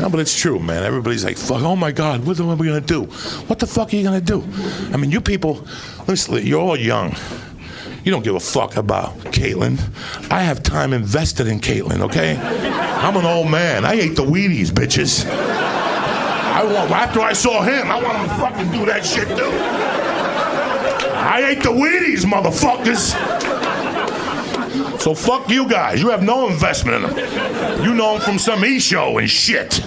But it's true, man. Everybody's like, fuck, oh my God, what are we going to do? What the fuck are you going to do? I mean, you people, listen, you're all young. You don't give a fuck about Caitlyn. I have time invested in Caitlyn, okay? I'm an old man. I ate the Wheaties, bitches. After I saw him, I want him to fucking do that shit too. I ate the Wheaties, motherfuckers. So fuck you guys. You have no investment in them. You know them from some E-show and shit.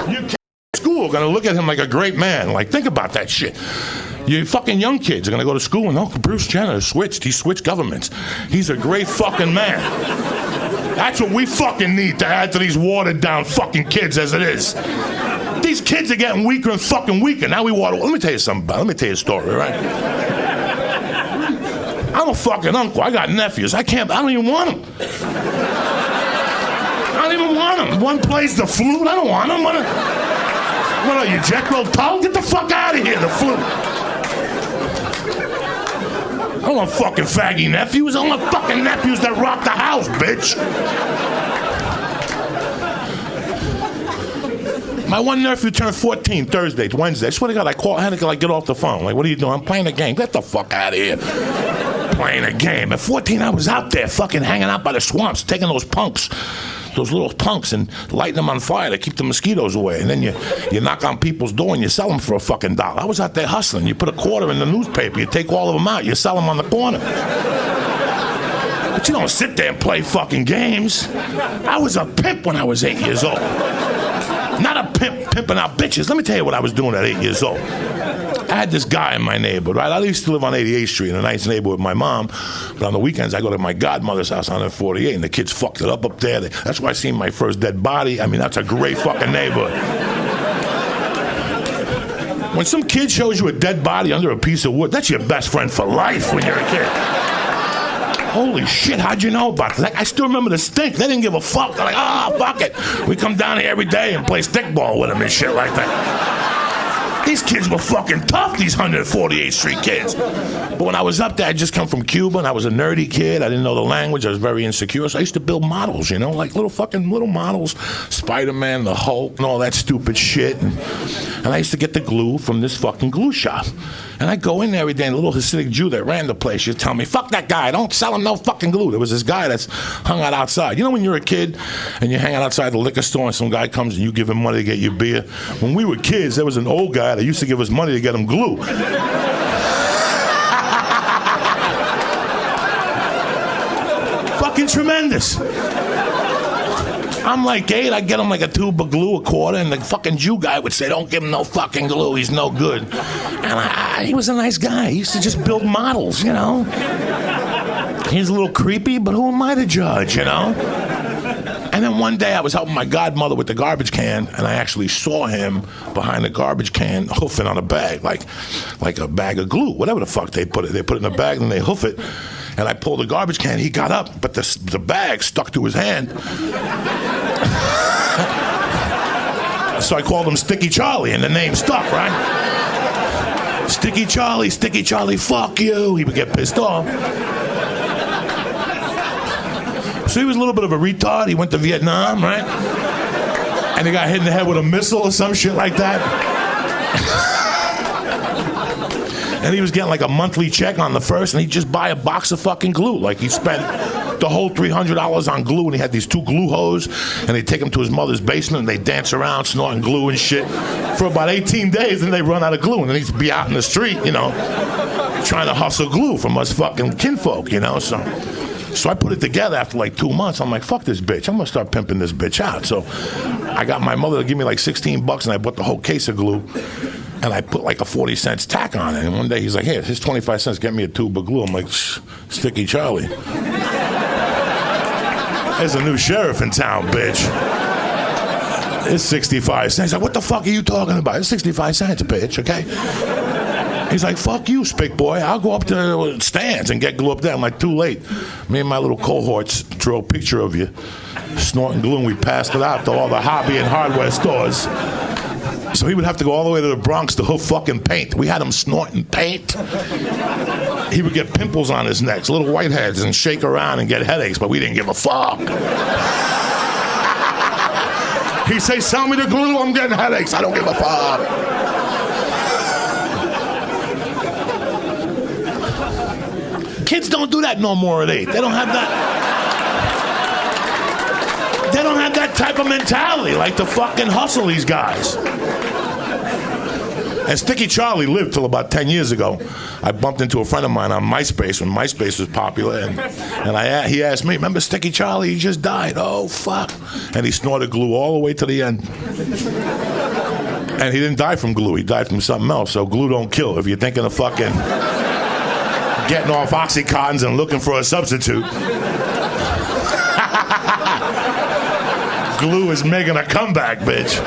You kids at school are gonna look at him like a great man. Like, think about that shit. You fucking young kids are gonna go to school and, oh, Bruce Jenner switched. He switched governments. He's a great fucking man. That's what we fucking need to add to these watered down fucking kids as it is. These kids are getting weaker and fucking weaker. Now we water. Let me tell you something. Let me tell you a story, right? I'm a fucking uncle. I got nephews. I don't even want them. I don't even want them. One plays the flute. I don't want them. What are you, Jethro Tull? Get the fuck out of here, the flute. I don't want fucking faggy nephews. I want fucking nephews that rock the house, bitch. My one nephew turned 14 Wednesday. I swear to God, I had to get off the phone. Like, what are you doing? I'm playing a game. Get the fuck out of here. Playing a game. At 14, I was out there fucking hanging out by the swamps, taking those little punks and lighting them on fire to keep the mosquitoes away. And then you knock on people's door and you sell them for $1. I was out there hustling. You put a quarter in the newspaper, you take all of them out, you sell them on the corner. But you don't sit there and play fucking games. I was a pimp when I was 8 years old. Not a pimp pimping out bitches. Let me tell you what I was doing at 8 years old. I had this guy in my neighborhood, right? I used to live on 88th Street in a nice neighborhood with my mom. But on the weekends, I go to my godmother's house on 48, and the kids fucked it up there. That's where I seen my first dead body. I mean, that's a great fucking neighborhood. When some kid shows you a dead body under a piece of wood, that's your best friend for life when you're a kid. Holy shit, how'd you know about that? I still remember the stink. They didn't give a fuck. They're like, fuck it. We come down here every day and play stickball with them and shit like that. These kids were fucking tough, these 148th Street kids. But when I was up there, I just come from Cuba, and I was a nerdy kid. I didn't know the language. I was very insecure. So I used to build models, like little models. Spider-Man, the Hulk, and all that stupid shit. And I used to get the glue from this fucking glue shop. And I go in there every day, and a little Hasidic Jew that ran the place, she'd tell me, fuck that guy, don't sell him no fucking glue. There was this guy that's hung out outside. You know when you're a kid and you hang out outside the liquor store and some guy comes and you give him money to get you beer? When we were kids, there was an old guy that used to give us money to get him glue. Fucking tremendous. I'm like 8, I get him like a tube of glue, a quarter, and the fucking Jew guy would say, don't give him no fucking glue, he's no good. And he was a nice guy. He used to just build models, He's a little creepy, but who am I to judge, And then one day I was helping my godmother with the garbage can, and I actually saw him behind the garbage can hoofing on a bag, like a bag of glue, whatever the fuck they put it. They put it in a bag and they hoof it. And I pulled the garbage can. He got up, but the bag stuck to his hand. So I called him Sticky Charlie, and the name stuck, right? Sticky Charlie, fuck you. He would get pissed off. So he was a little bit of a retard. He went to Vietnam, right? And he got hit in the head with a missile or some shit like that. And he was getting like a monthly check on the first, and he'd just buy a box of fucking glue. Like he spent the whole $300 on glue, and he had these 2 glue hoses, and they'd take him to his mother's basement, and they'd dance around snorting glue and shit for about 18 days, and they'd run out of glue, and then he'd be out in the street, trying to hustle glue from us fucking kinfolk, So I put it together after like 2 months. I'm like, fuck this bitch. I'm going to start pimping this bitch out. So I got my mother to give me like $16, and I bought the whole case of glue. And I put like a 40-cent tack on it. And one day he's like, here, here's 25 cents. Get me a tube of glue. I'm like, Sticky Charlie. There's a new sheriff in town, bitch. It's 65 cents. He's like, what the fuck are you talking about? It's 65 cents, bitch, okay? He's like, fuck you, spick boy. I'll go up to the stands and get glue up there. I'm like, too late. Me and my little cohorts drew a picture of you snorting glue, and we passed it out to all the hobby and hardware stores. So he would have to go all the way to the Bronx to hoof fucking paint. We had him snorting paint. He would get pimples on his neck, little whiteheads, and shake around and get headaches, but we didn't give a fuck. He'd say, sell me the glue, I'm getting headaches. I don't give a fuck. Kids don't do that no more at 8. They don't have that. They don't have that type of mentality like to fucking hustle these guys. And Sticky Charlie lived till about 10 years ago. I bumped into a friend of mine on MySpace when MySpace was popular, and he asked me, remember Sticky Charlie? He just died. Oh, fuck. And he snorted glue all the way to the end. And he didn't die from glue. He died from something else. So glue don't kill. If you're thinking of fucking getting off Oxycontins and looking for a substitute, glue is making a comeback, bitch.